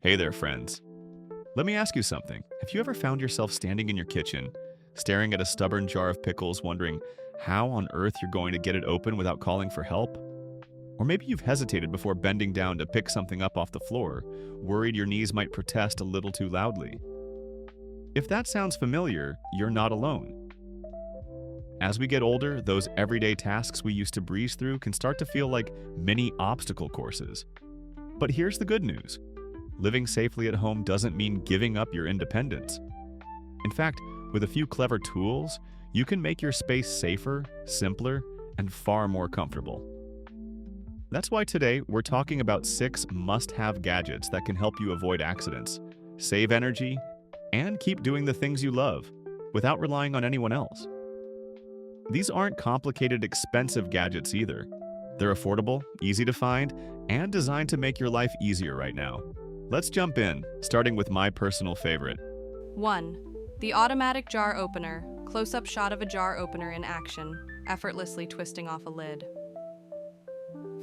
Hey there, friends. Let me ask you something. Have you ever found yourself standing in your kitchen, staring at a stubborn jar of pickles, wondering how on earth you're going to get it open without calling for help? Or maybe you've hesitated before bending down to pick something up off the floor, worried your knees might protest a little too loudly. If that sounds familiar, you're not alone. As we get older, those everyday tasks we used to breeze through can start to feel like mini obstacle courses. But here's the good news. Living safely at home doesn't mean giving up your independence. In fact, with a few clever tools, you can make your space safer, simpler, and far more comfortable. That's why today we're talking about 6 must-have gadgets that can help you avoid accidents, save energy, and keep doing the things you love without relying on anyone else. These aren't complicated, expensive gadgets either. They're affordable, easy to find, and designed to make your life easier right now. Let's jump in, starting with my personal favorite. 1. The automatic jar opener. Close-up shot of a jar opener in action, effortlessly twisting off a lid.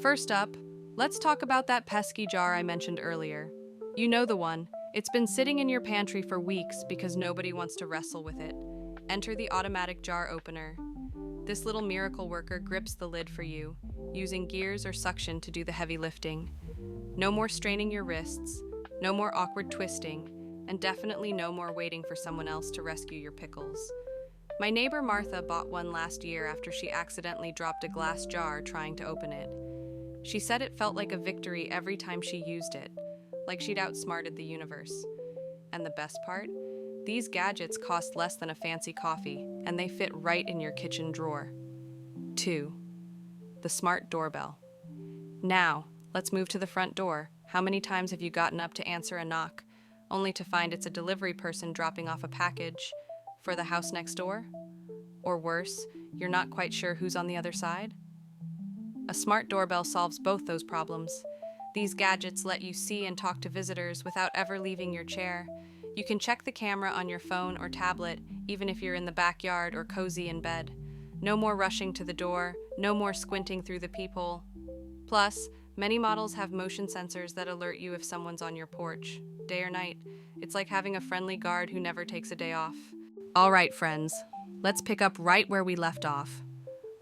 First up, let's talk about that pesky jar I mentioned earlier. You know the one. It's been sitting in your pantry for weeks because nobody wants to wrestle with it. Enter the automatic jar opener. This little miracle worker grips the lid for you, using gears or suction to do the heavy lifting. No more straining your wrists, no more awkward twisting, and definitely no more waiting for someone else to rescue your pickles. My neighbor Martha bought one last year after she accidentally dropped a glass jar trying to open it. She said it felt like a victory every time she used it, like she'd outsmarted the universe. And the best part? These gadgets cost less than a fancy coffee, and they fit right in your kitchen drawer. 2. The smart doorbell. Now, let's move to the front door. How many times have you gotten up to answer a knock, only to find it's a delivery person dropping off a package for the house next door? Or worse, you're not quite sure who's on the other side? A smart doorbell solves both those problems. These gadgets let you see and talk to visitors without ever leaving your chair. You can check the camera on your phone or tablet, even if you're in the backyard or cozy in bed. No more rushing to the door, no more squinting through the peephole. Plus, many models have motion sensors that alert you if someone's on your porch, day or night. It's like having a friendly guard who never takes a day off. All right, friends, let's pick up right where we left off.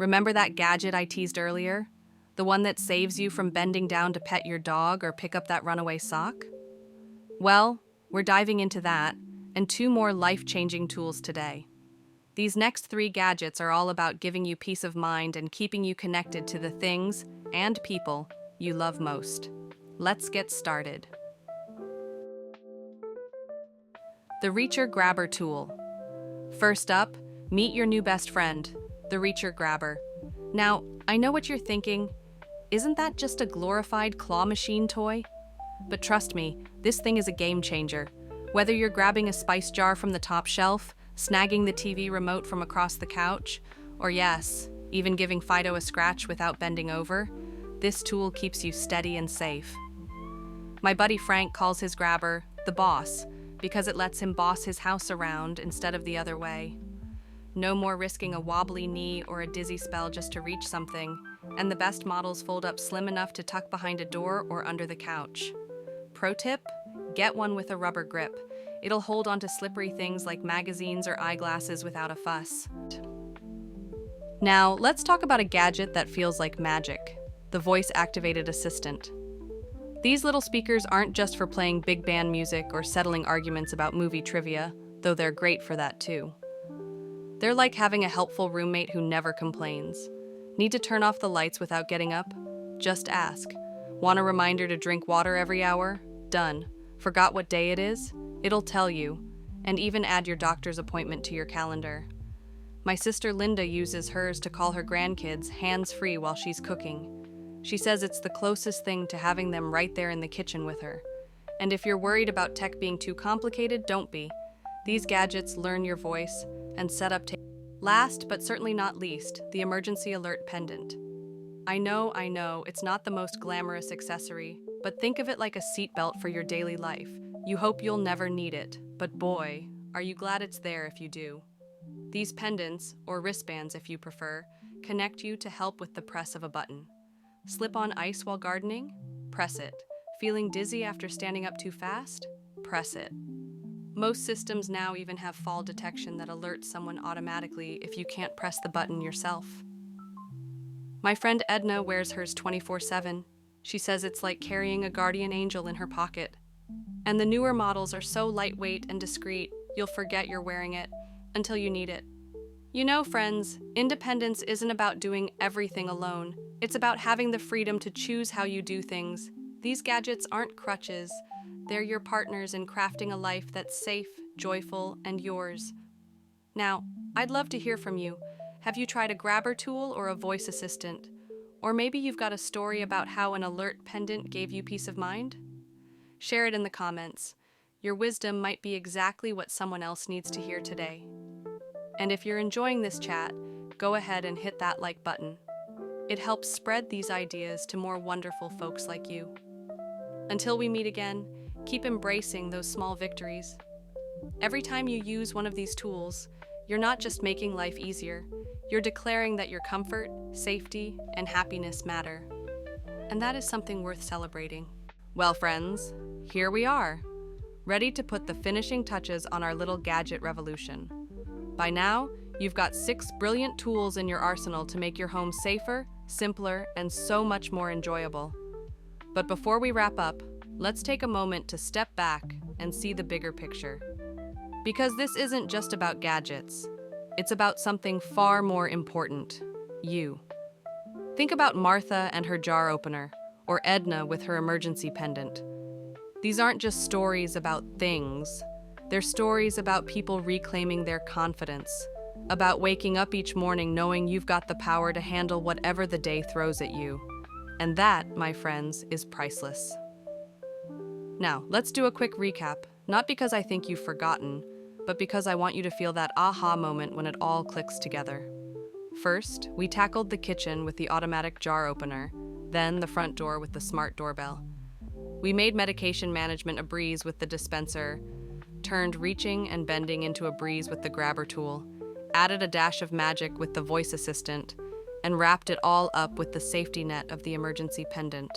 Remember that gadget I teased earlier? The one that saves you from bending down to pet your dog or pick up that runaway sock? Well, we're diving into that, and 2 more life-changing tools today. These next 3 gadgets are all about giving you peace of mind and keeping you connected to the things and people you love most. Let's get started. The Reacher Grabber Tool. First up, meet your new best friend, the Reacher Grabber. Now, I know what you're thinking. Isn't that just a glorified claw machine toy? But trust me, this thing is a game changer. Whether you're grabbing a spice jar from the top shelf, snagging the TV remote from across the couch, or yes, even giving Fido a scratch without bending over, this tool keeps you steady and safe. My buddy Frank calls his grabber the boss because it lets him boss his house around instead of the other way. No more risking a wobbly knee or a dizzy spell just to reach something, and the best models fold up slim enough to tuck behind a door or under the couch. Pro tip? Get one with a rubber grip. It'll hold onto slippery things like magazines or eyeglasses without a fuss. Now, let's talk about a gadget that feels like magic, the voice-activated assistant. These little speakers aren't just for playing big band music or settling arguments about movie trivia, though they're great for that too. They're like having a helpful roommate who never complains. Need to turn off the lights without getting up? Just ask. Want a reminder to drink water every hour? Done. Forgot what day it is? It'll tell you, and even add your doctor's appointment to your calendar. My sister Linda uses hers to call her grandkids hands-free while she's cooking. She says it's the closest thing to having them right there in the kitchen with her. And if you're worried about tech being too complicated, don't be. These gadgets learn your voice and set up. Last, but certainly not least, the emergency alert pendant. I know, it's not the most glamorous accessory, but think of it like a seatbelt for your daily life. You hope you'll never need it, but boy, are you glad it's there if you do. These pendants, or wristbands if you prefer, connect you to help with the press of a button. Slip on ice while gardening? Press it. Feeling dizzy after standing up too fast? Press it. Most systems now even have fall detection that alerts someone automatically if you can't press the button yourself. My friend Edna wears hers 24/7. She says it's like carrying a guardian angel in her pocket. And the newer models are so lightweight and discreet, you'll forget you're wearing it until you need it. You know, friends, independence isn't about doing everything alone. It's about having the freedom to choose how you do things. These gadgets aren't crutches. They're your partners in crafting a life that's safe, joyful, and yours. Now, I'd love to hear from you. Have you tried a grabber tool or a voice assistant? Or maybe you've got a story about how an alert pendant gave you peace of mind? Share it in the comments. Your wisdom might be exactly what someone else needs to hear today. And if you're enjoying this chat, go ahead and hit that like button. It helps spread these ideas to more wonderful folks like you. Until we meet again, keep embracing those small victories. Every time you use one of these tools, you're not just making life easier, you're declaring that your comfort, safety, and happiness matter. And that is something worth celebrating. Well, friends, here we are, ready to put the finishing touches on our little gadget revolution. By now, you've got 6 brilliant tools in your arsenal to make your home safer, simpler, and so much more enjoyable. But before we wrap up, let's take a moment to step back and see the bigger picture. Because this isn't just about gadgets. It's about something far more important, you. Think about Martha and her jar opener, or Edna with her emergency pendant. These aren't just stories about things. They're stories about people reclaiming their confidence, about waking up each morning knowing you've got the power to handle whatever the day throws at you. And that, my friends, is priceless. Now, let's do a quick recap, not because I think you've forgotten, but because I want you to feel that aha moment when it all clicks together. First, we tackled the kitchen with the automatic jar opener, then the front door with the smart doorbell. We made medication management a breeze with the dispenser, turned reaching and bending into a breeze with the grabber tool, added a dash of magic with the voice assistant, and wrapped it all up with the safety net of the emergency pendant.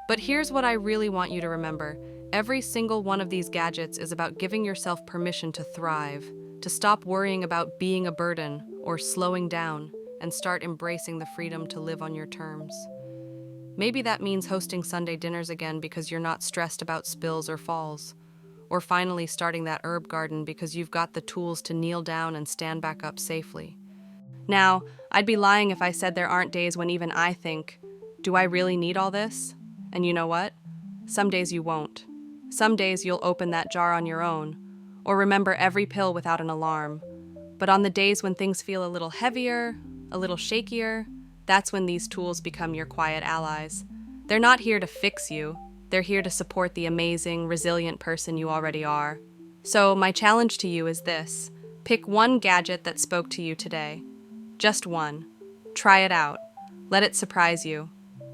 But here's what I really want you to remember. Every single one of these gadgets is about giving yourself permission to thrive, to stop worrying about being a burden or slowing down, and start embracing the freedom to live on your terms. Maybe that means hosting Sunday dinners again because you're not stressed about spills or falls, or finally starting that herb garden because you've got the tools to kneel down and stand back up safely. Now, I'd be lying if I said there aren't days when even I think, do I really need all this? And you know what? Some days you won't. Some days you'll open that jar on your own, or remember every pill without an alarm. But on the days when things feel a little heavier, a little shakier, that's when these tools become your quiet allies. They're not here to fix you. They're here to support the amazing, resilient person you already are. So my challenge to you is this. Pick one gadget that spoke to you today. Just one. Try it out. Let it surprise you.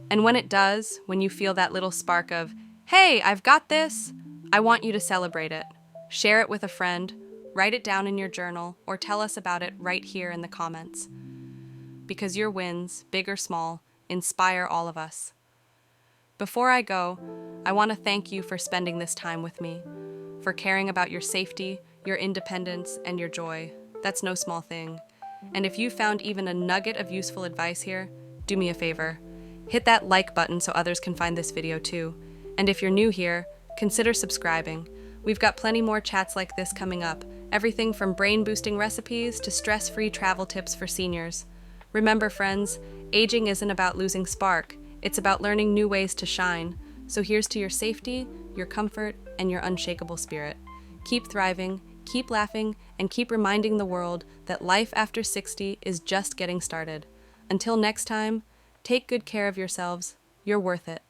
And when it does, when you feel that little spark of, hey, I've got this, I want you to celebrate it. Share it with a friend, write it down in your journal, or tell us about it right here in the comments. Because your wins, big or small, inspire all of us. Before I go, I want to thank you for spending this time with me, for caring about your safety, your independence, and your joy. That's no small thing. And if you found even a nugget of useful advice here, do me a favor. Hit that like button so others can find this video too. And if you're new here, consider subscribing. We've got plenty more chats like this coming up, everything from brain-boosting recipes to stress-free travel tips for seniors. Remember, friends, aging isn't about losing spark. It's about learning new ways to shine. So here's to your safety, your comfort, and your unshakable spirit. Keep thriving, keep laughing, and keep reminding the world that life after 60 is just getting started. Until next time, take good care of yourselves. You're worth it.